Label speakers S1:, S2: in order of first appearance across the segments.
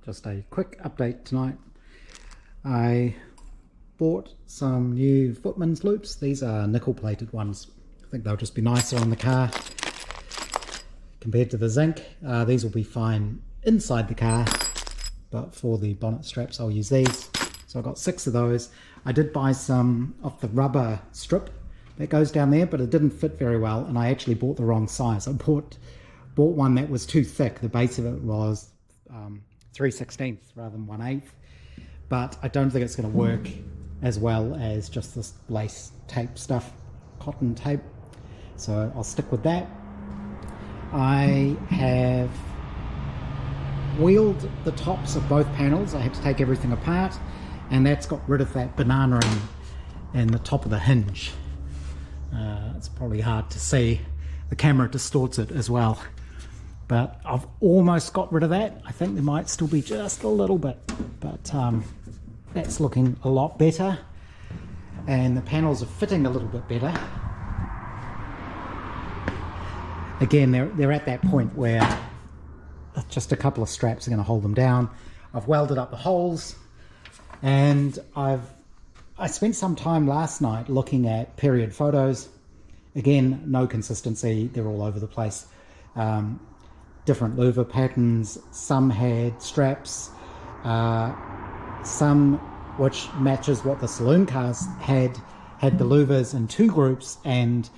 S1: Just a quick update tonight. I bought some new footman's loops. These are nickel plated ones. I think they'll just be nicer on the car compared to the zinc. These will be fine inside the car, but for the bonnet straps I'll use these. So I got 6 of those. I did buy some of the rubber strip that goes down there, but it didn't fit very well, and I actually bought the wrong size. I bought one that was too thick. The base of it was 3/16 rather than 1/8, but I don't think it's going to work as well as just this lace tape stuff, cotton tape. So I'll stick with that. I have wheeled the tops of both panels. I had to take everything apart, and that's got rid of that banana in the top of the hinge. It's probably hard to see. The camera distorts it as well, but I've almost got rid of that. I think there might still be just a little bit, but that's looking a lot better, and the panels are fitting a little bit better. Again, they're at that point where just a couple of straps are going to hold them down. I've welded up the holes, and I spent some time last night looking at period photos. Again, no consistency, they're all over the place. Different louver patterns, some had straps, some which matches what the saloon cars had the louvers in 2 groups, and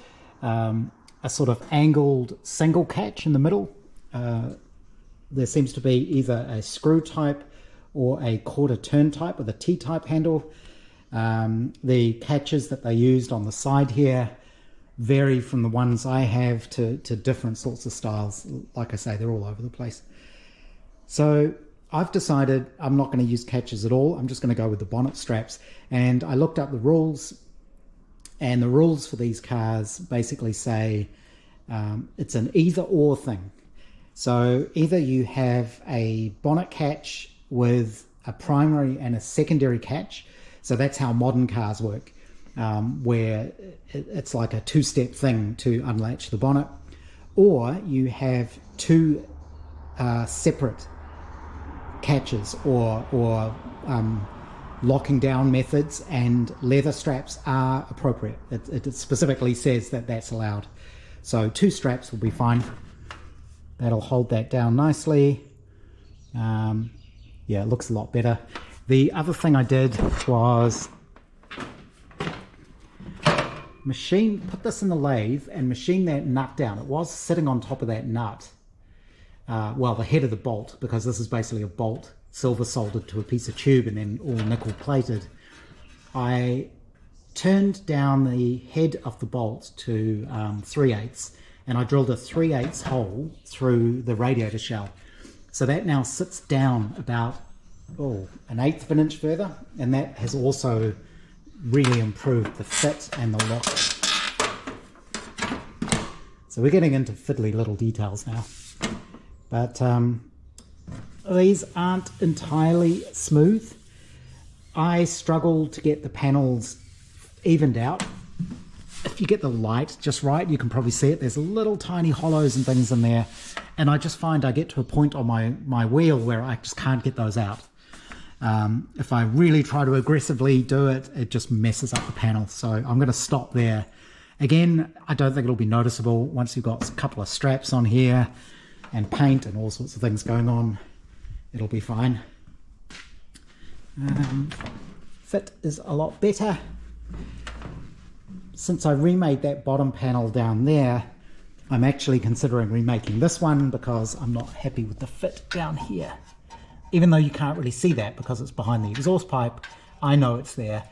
S1: a sort of angled single catch in the middle. There seems to be either a screw type or a quarter turn type with a T-type handle. The catches that they used on the side here vary from the ones I have to different sorts of styles. Like I say, they're all over the place. So I've decided I'm not going to use catches at all. I'm just going to go with the bonnet straps. And I looked up the rules, and the rules for these cars basically say it's an either-or thing. So either you have a bonnet catch with a primary and a secondary catch. So that's how modern cars work, where it's like a 2-step thing to unlatch the bonnet. Or you have 2 separate catches or locking down methods, and leather straps are appropriate. It specifically says that that's allowed. So 2 straps will be fine. That'll hold that down nicely. Yeah, it looks a lot better. The other thing I did was put this in the lathe and machine that nut down. It was sitting on top of that nut, well, the head of the bolt, because this is basically a bolt silver soldered to a piece of tube and then all nickel plated. I turned down the head of the bolt to 3/8, and I drilled a 3/8 hole through the radiator shell. So that now sits down about 1/8 of an inch further, and that has also really improved the fit and the look. So we're getting into fiddly little details now, but these aren't entirely smooth. I struggle to get the panels evened out. If you get the light just right, you can probably see it. There's little tiny hollows and things in there, and I just find I get to a point on my wheel where I just can't get those out. If I really try to aggressively do it, it just messes up the panel. So I'm going to stop there. Again, I don't think it'll be noticeable once you've got a couple of straps on here and paint and all sorts of things going on. It'll be fine. Fit is a lot better. Since I remade that bottom panel down there, I'm actually considering remaking this one because I'm not happy with the fit down here. Even though you can't really see that because it's behind the exhaust pipe, I know it's there.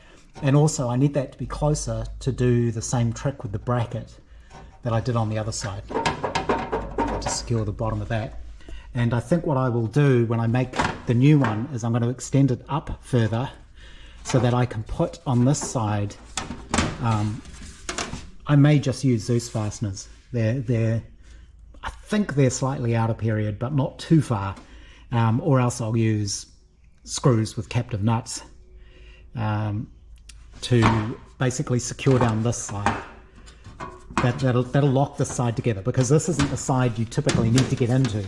S1: And also I need that to be closer to do the same trick with the bracket that I did on the other side, to secure the bottom of that. And I think what I will do when I make the new one is I'm going to extend it up further so that I can put on this side, I may just use Dzus fasteners. I think they're slightly out of period, but not too far. Or else I'll use screws with captive nuts to basically secure down this side. That'll lock this side together, because this isn't the side you typically need to get into.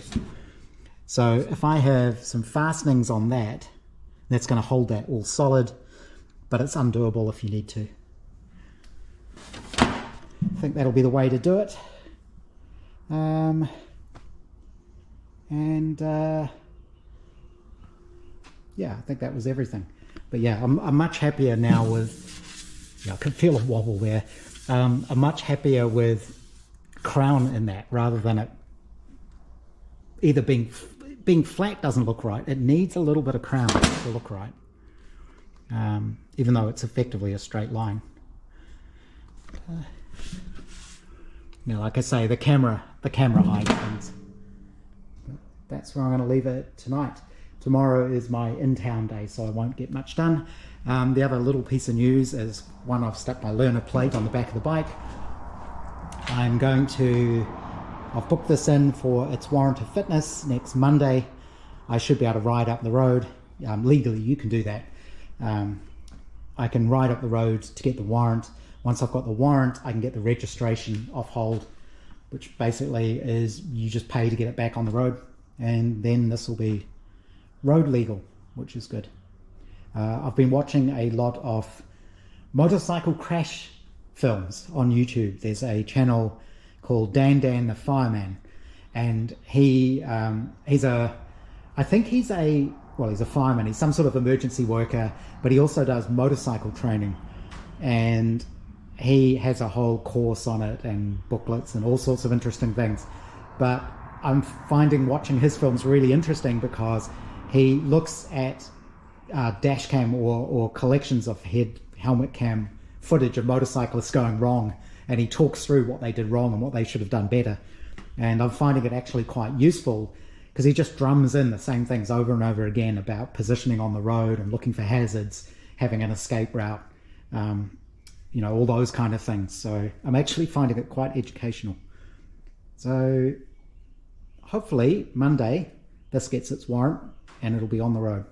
S1: So if I have some fastenings on that, that's going to hold that all solid, but it's undoable if you need to. I think that'll be the way to do it. Yeah, I think that was everything. But yeah, I'm much happier now with, I can feel a wobble there. I'm much happier with crown in that rather than it either being flat doesn't look right. It needs a little bit of crown to look right, even though it's effectively a straight line. Now, like I say, the camera hides things. That's where I'm going to leave it tonight. Tomorrow is my in-town day, so I won't get much done. The other little piece of news is, one, I've stuck my learner plate on the back of the bike. I've booked this in for its warrant of fitness next Monday. I should be able to ride up the road. Legally, you can do that. I can ride up the road to get the warrant. Once I've got the warrant, I can get the registration off hold, which basically is you just pay to get it back on the road. And then this will be road legal, which is good. I've been watching a lot of motorcycle crash films on YouTube. There's a channel called Dan the Fireman, and he's a fireman. He's some sort of emergency worker, but he also does motorcycle training, and he has a whole course on it and booklets and all sorts of interesting things. But I'm finding watching his films really interesting because he looks at dash cam or collections of helmet cam footage of motorcyclists going wrong, and he talks through what they did wrong and what they should have done better. And I'm finding it actually quite useful because he just drums in the same things over and over again about positioning on the road and looking for hazards, having an escape route, all those kind of things. So I'm actually finding it quite educational. So hopefully Monday this gets its warrant and it'll be on the road.